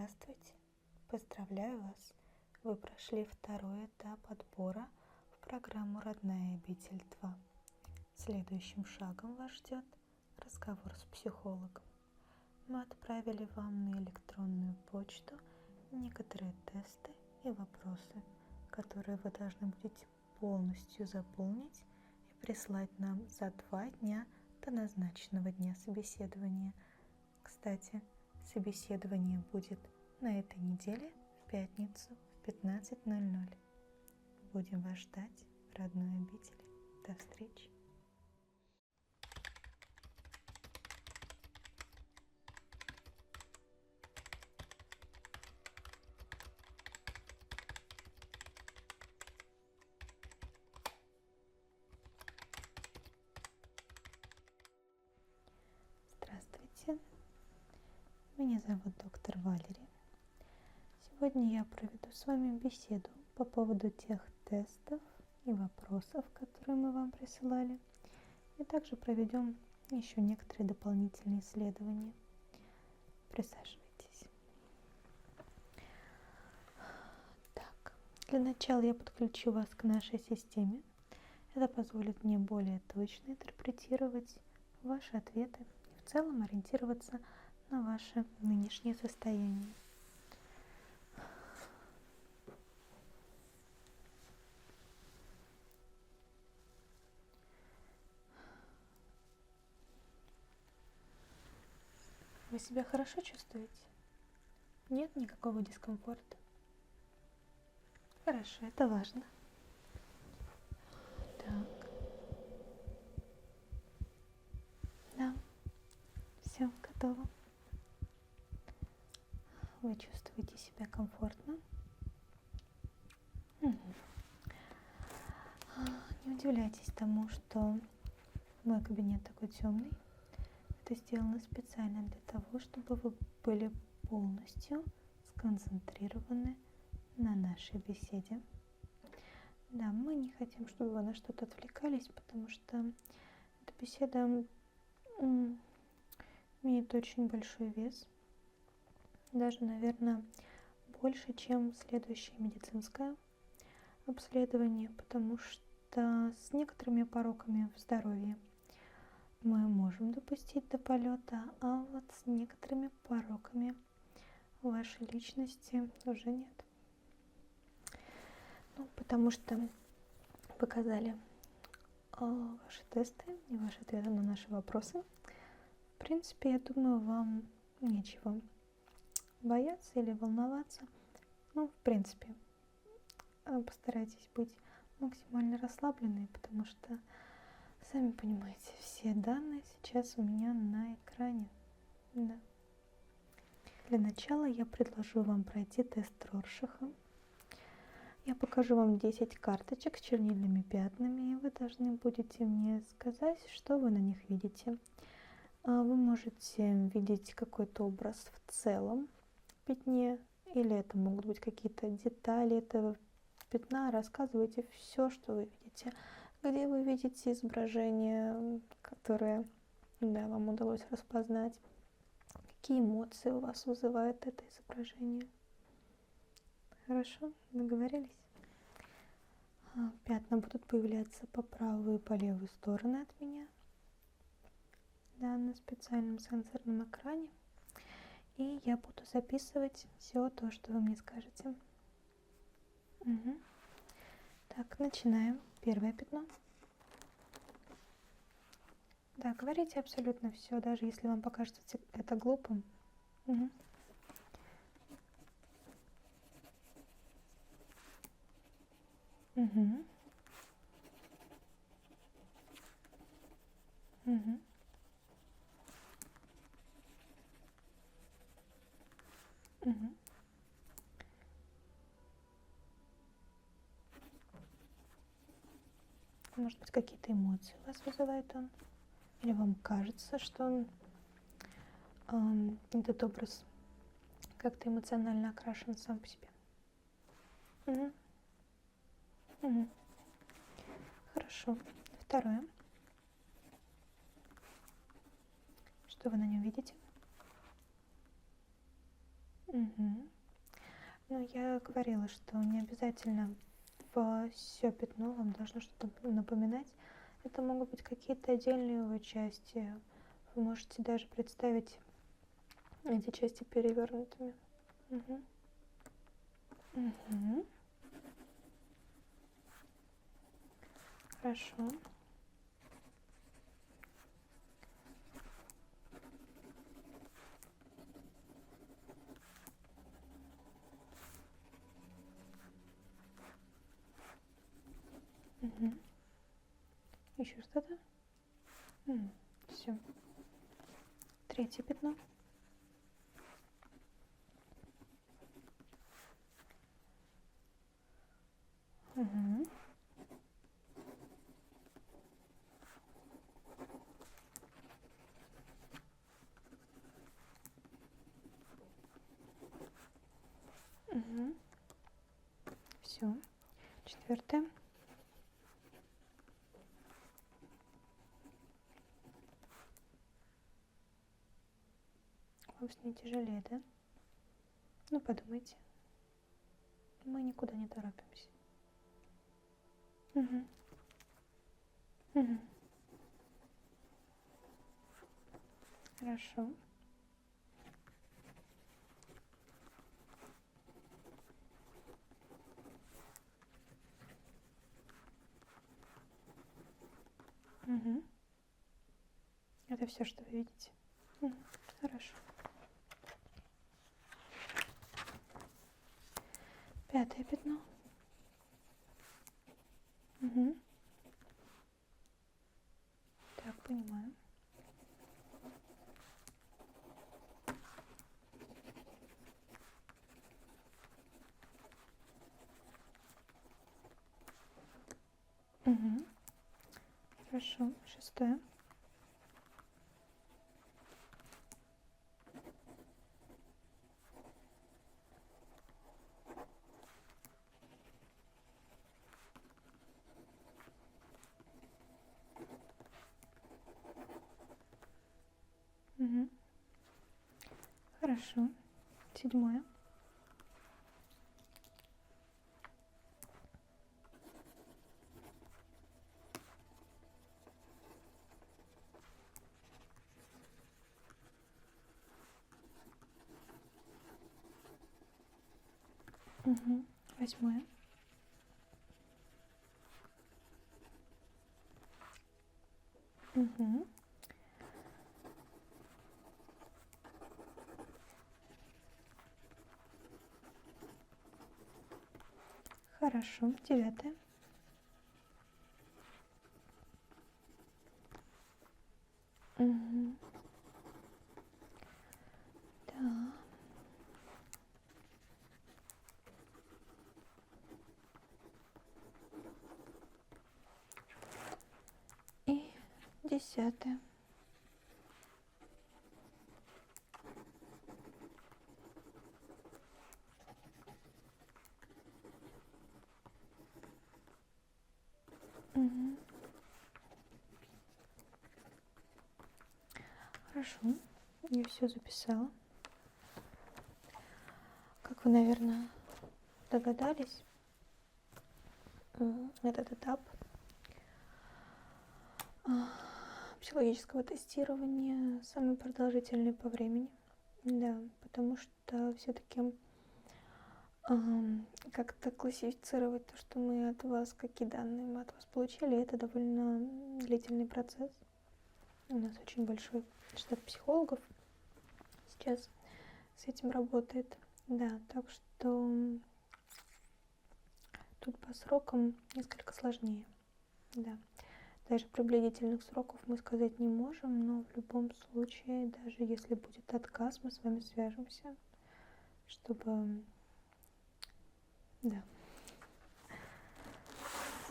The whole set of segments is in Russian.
Здравствуйте! Поздравляю вас! Вы прошли второй этап отбора в программу «Родная обитель 2». Следующим шагом вас ждет разговор с психологом. Мы отправили вам на электронную почту некоторые тесты и вопросы, которые вы должны будете полностью заполнить и прислать нам за 2 дня до назначенного дня собеседования. Кстати, собеседование будет на этой неделе в пятницу в 15:00. Будем вас ждать в родной обители. До встречи! Здравствуйте! Меня зовут доктор Валерия. Сегодня я проведу с вами беседу по поводу тех тестов и вопросов, которые мы вам присылали, и также проведем еще некоторые дополнительные исследования. Присаживайтесь. Так, для начала я подключу вас к нашей системе. Это позволит мне более точно интерпретировать ваши ответы и в целом ориентироваться на ваше нынешнее состояние. Вы себя хорошо чувствуете? Нет никакого дискомфорта? Хорошо, это важно. Так. Да, все, готово. Вы чувствуете себя комфортно? Не удивляйтесь тому, что мой кабинет такой темный. Это сделано специально для того, чтобы вы были полностью сконцентрированы на нашей беседе. Да, мы не хотим, чтобы вы на что-то отвлекались, потому что эта беседа имеет очень большой вес. Даже, наверное, больше, чем следующее медицинское обследование, потому что с некоторыми пороками в здоровье мы можем допустить до полета, а вот с некоторыми пороками вашей личности уже нет. Потому что показали ваши тесты и ваши ответы на наши вопросы. В принципе, я думаю, вам нечего бояться или волноваться. В принципе, постарайтесь быть максимально расслабленной, потому что, сами понимаете, все данные сейчас у меня на экране. Да. Для начала я предложу вам пройти тест Роршаха. Я покажу вам 10 карточек с чернильными пятнами, и вы должны будете мне сказать, что вы на них видите. Вы можете видеть какой-то образ в целом в пятне, или это могут быть какие-то детали этого пятна. Рассказывайте все, что вы видите. Где вы видите изображение, которое вам удалось распознать. Какие эмоции у вас вызывает это изображение. Хорошо, договорились? Пятна будут появляться по правую и по левую стороны от меня. Да, на специальном сенсорном экране. И я буду записывать все то, что вы мне скажете. Так, начинаем. Первое пятно. Да, говорите абсолютно все, даже если вам покажется это глупым. Угу. Угу. Угу. Угу. Может быть, какие-то эмоции у вас вызывает он? Или вам кажется, что этот образ как-то эмоционально окрашен сам по себе? Угу. Угу. Хорошо. Второе. Что вы на нем видите? Угу. Ну, я говорила, что не обязательно все пятно вам должно что-то напоминать. Это могут быть какие-то отдельные его части. Вы можете даже представить эти части перевернутыми. Угу. Угу. Хорошо. Угу. Еще что-то? Все. Третье пятно. Угу. Угу. Все. Четвертое. Вам с ней тяжелее, да? Ну, подумайте. Мы никуда не торопимся. Угу. Угу. Хорошо. Угу. Это все, что вы видите? Угу. Хорошо. Пятое пятно. Угу. Так, понимаю. Угу. Хорошо. Шестое. Угу. Хорошо. Седьмое. Угу. Восьмое. Угу. Хорошо. Девятое. Угу. Да. И десятое. Угу. Хорошо. Я все записала. Как вы, наверное, догадались, этот этап психологического тестирования самый продолжительный по времени. Да, потому что все-таки как-то классифицировать то, что мы от вас, какие данные мы от вас получили, это довольно длительный процесс. У нас очень большой штат психологов сейчас с этим работает. Да, так что тут по срокам несколько сложнее. Да. Даже приблизительных сроков мы сказать не можем, но в любом случае, даже если будет отказ, мы с вами свяжемся, чтобы... Да.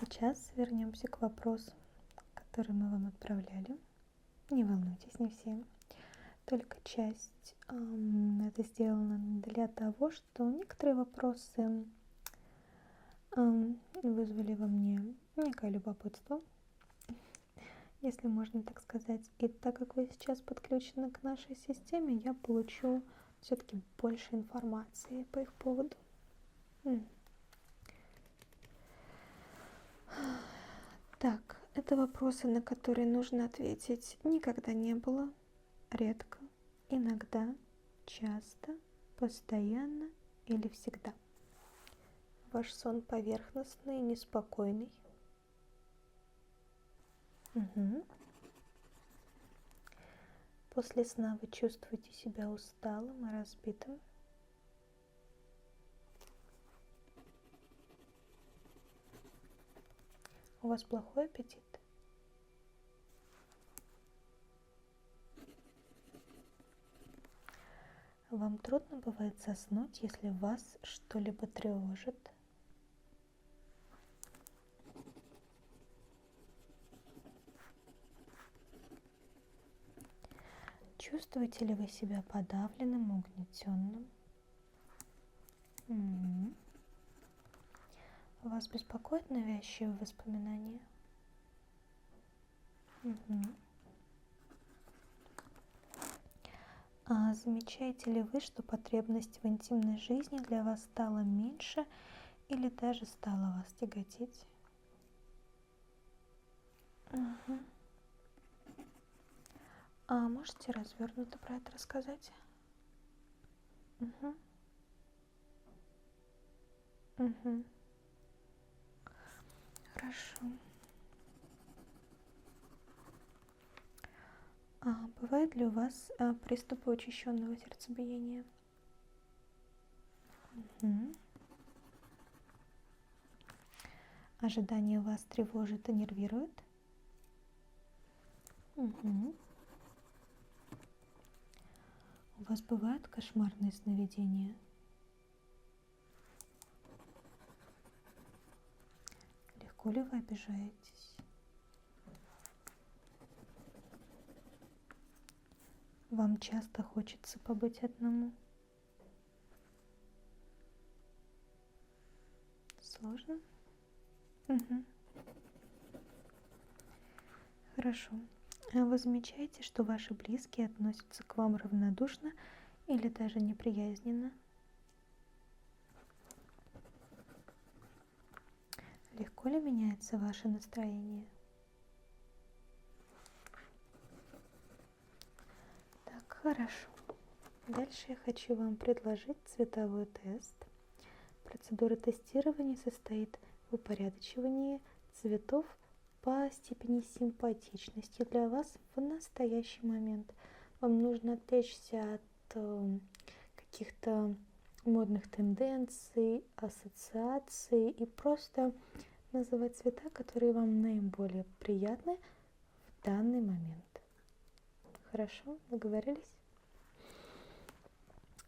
Сейчас вернемся к вопросу, который мы вам отправляли. Не волнуйтесь, не все. Только часть это сделано для того, что некоторые вопросы вызвали во мне некое любопытство, если можно так сказать. И так как вы сейчас подключены к нашей системе, я получу все-таки больше информации по их поводу. Так, это вопросы, на которые нужно ответить никогда не было, редко, иногда, часто, постоянно или всегда. Ваш сон поверхностный и неспокойный. После сна вы чувствуете себя усталым и разбитым. У вас плохой аппетит? Вам трудно бывает заснуть, если вас что-либо тревожит? Чувствуете ли вы себя подавленным, угнетенным? Вас беспокоят навязчивые воспоминания? А замечаете ли вы, что потребность в интимной жизни для вас стала меньше или даже стала вас тяготить? А можете развернуто про это рассказать? Хорошо. А бывает ли у вас приступы учащенного сердцебиения? Ожидание вас тревожит и нервирует? У вас бывают кошмарные сновидения? Легко ли вы обижаетесь? Вам часто хочется побыть одному? Сложно? Хорошо. А вы замечаете, что ваши близкие относятся к вам равнодушно или даже неприязненно? Легко ли меняется ваше настроение? Так, хорошо. Дальше я хочу вам предложить цветовой тест. Процедура тестирования состоит в упорядочивании цветов по степени симпатичности для вас в настоящий момент. Вам нужно отвлечься от каких-то модных тенденций, ассоциаций и просто называть цвета, которые вам наиболее приятны в данный момент. Хорошо, договорились?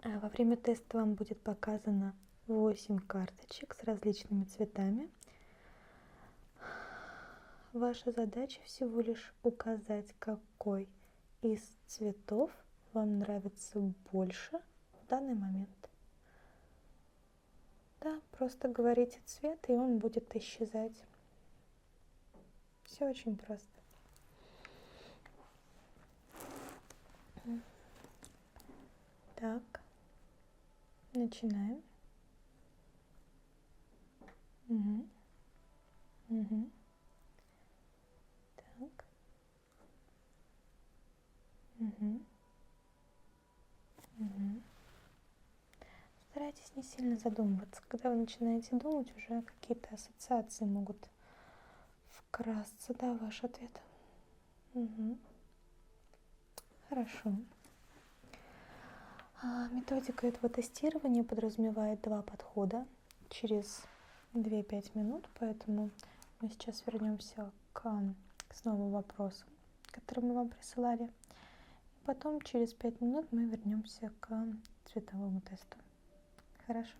Во время теста вам будет показано 8 карточек с различными цветами. Ваша задача всего лишь указать, какой из цветов вам нравится больше в данный момент. Да, просто говорите цвет, и он будет исчезать. Все очень просто. Так, начинаем. Так. Старайтесь не сильно задумываться. Когда вы начинаете думать, уже какие-то ассоциации могут вкрасться, да, в ваш ответ. Хорошо. Методика этого тестирования подразумевает 2 подхода через 2-5 минут, поэтому мы сейчас вернемся к снова вопросам, которые мы вам присылали. И потом через 5 минут мы вернемся к цветовому тесту. Хорошо?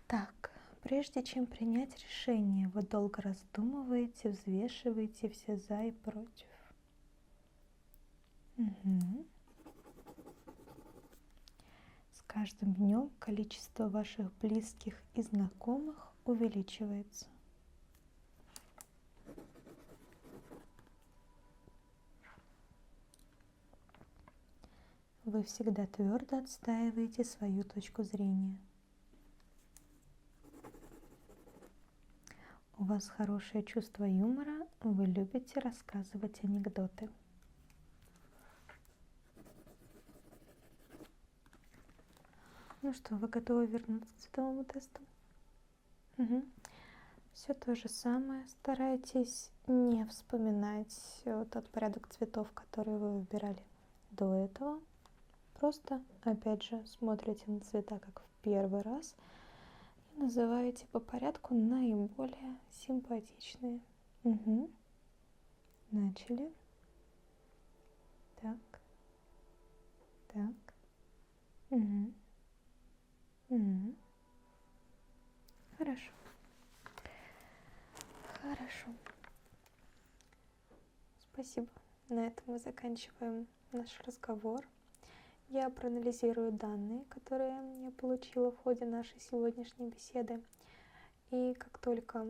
Так, прежде чем принять решение, вы долго раздумываете, взвешиваете все за и против. С каждым днем количество ваших близких и знакомых увеличивается. вы всегда твердо отстаиваете свою точку зрения. У вас хорошее чувство юмора, вы любите рассказывать анекдоты. Ну что, вы готовы вернуться к цветовому тесту? Угу. Все то же самое. Старайтесь не вспоминать тот порядок цветов, который вы выбирали до этого. Просто, опять же, смотрите на цвета как в первый раз и называете по порядку наиболее симпатичные. Угу. Начали. Так. Так. Угу. Угу. Хорошо. Хорошо. Спасибо. На этом мы заканчиваем наш разговор. Я проанализирую данные, которые я получила в ходе нашей сегодняшней беседы. И как только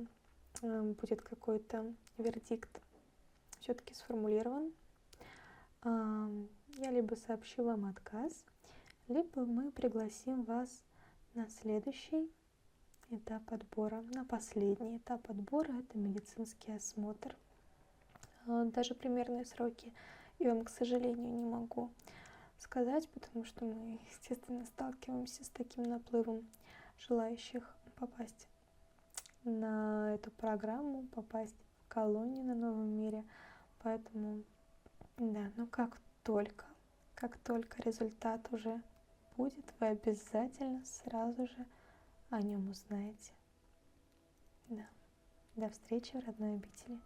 будет какой-то вердикт все-таки сформулирован, я либо сообщу вам отказ, либо мы пригласим вас на следующий этап отбора, на последний этап отбора, это медицинский осмотр. Даже примерные сроки я вам, к сожалению, не могу сказать, потому что мы, естественно, сталкиваемся с таким наплывом желающих попасть на эту программу, попасть в колонию на Новом мире. Поэтому, да, но как только результат уже будет, вы обязательно сразу же о нем узнаете. Да. До встречи в родной обители.